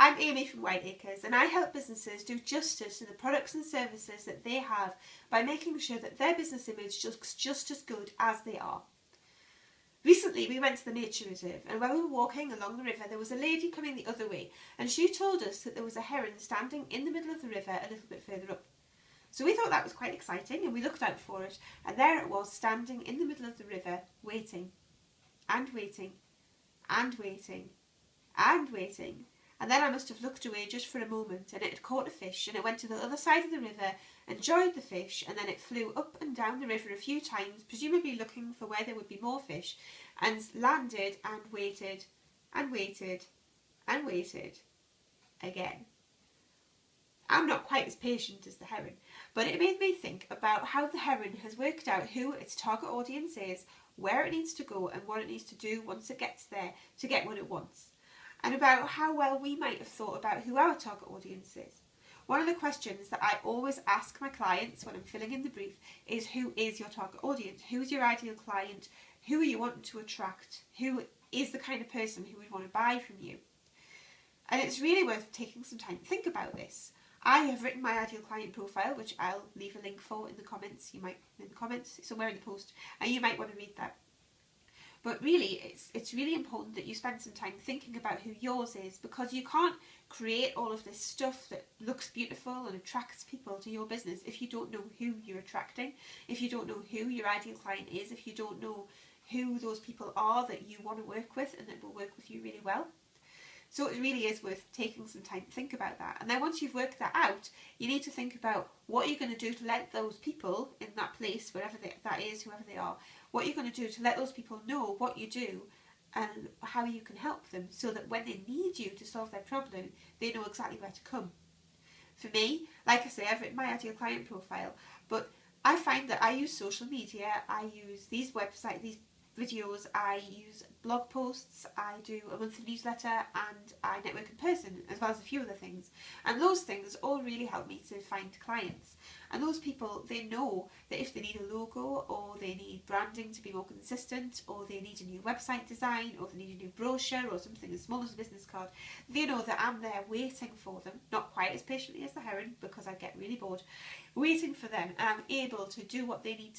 I'm Amy from Whiteacres, and I help businesses do justice to the products and services that they have by making sure that their business image looks just as good as they are. Recently we went to the nature reserve, and while we were walking along the river there was a lady coming the other way, and she told us that there was a heron standing in the middle of the river a little bit further up. So we thought that was quite exciting, and we looked out for it, and there it was standing in the middle of the river, waiting and waiting and waiting and waiting. And then I must have looked away just for a moment, and it had caught a fish, and it went to the other side of the river, enjoyed the fish, and then it flew up and down the river a few times, presumably looking for where there would be more fish, and landed and waited and waited and waited again. I'm not quite as patient as the heron, but it made me think about how the heron has worked out who its target audience is, where it needs to go, and what it needs to do once it gets there to get what it wants. And about how well we might have thought about who our target audience is. One of the questions that I always ask my clients when I'm filling in the brief is, who is your target audience? Who's your ideal client? Who are you wanting to attract? Who is the kind of person who would want to buy from you? And it's really worth taking some time to think about this. I have written my ideal client profile, which I'll leave a link for in the comments. You might, in the comments, somewhere in the post, and you might want to read that. But really, it's really important that you spend some time thinking about who yours is, because you can't create all of this stuff that looks beautiful and attracts people to your business if you don't know who you're attracting, if you don't know who your ideal client is, if you don't know who those people are that you want to work with and that will work with you really well. So it really is worth taking some time to think about that. And then once you've worked that out, you need to think about what you're going to do to let those people in that place, wherever that is, whoever they are, what you're going to do to let those people know what you do and how you can help them, so that when they need you to solve their problem, they know exactly where to come. For me, like I say, I've written my ideal client profile, but I find that I use social media, I use these websites, these videos, I use blog posts, I do a monthly newsletter, and I network in person, as well as a few other things. And those things all really help me to find clients. And those people, they know that if they need a logo, or they need branding to be more consistent, or they need a new website design, or they need a new brochure, or something as small as a business card, they know that I'm there waiting for them, not quite as patiently as the heron, because I get really bored, waiting for them, and I'm able to do what they need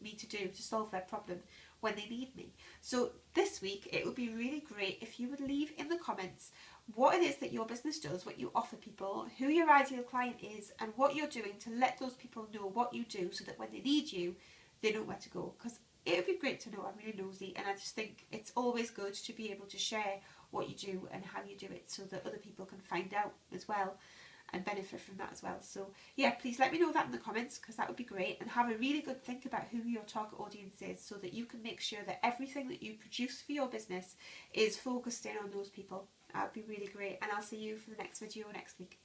me to do to solve their problem when they need me. So this week it would be really great if you would leave in the comments what it is that your business does, what you offer people, who your ideal client is, and what you're doing to let those people know what you do, so that when they need you, they know where to go. Because it would be great to know. I'm really nosy, and I just think it's always good to be able to share what you do and how you do it, so that other people can find out as well and benefit from that as well. So yeah, please let me know that in the comments, because that would be great, and have a really good think about who your target audience is, so that you can make sure that everything that you produce for your business is focused in on those people. That would be really great, and I'll see you for the next video next week.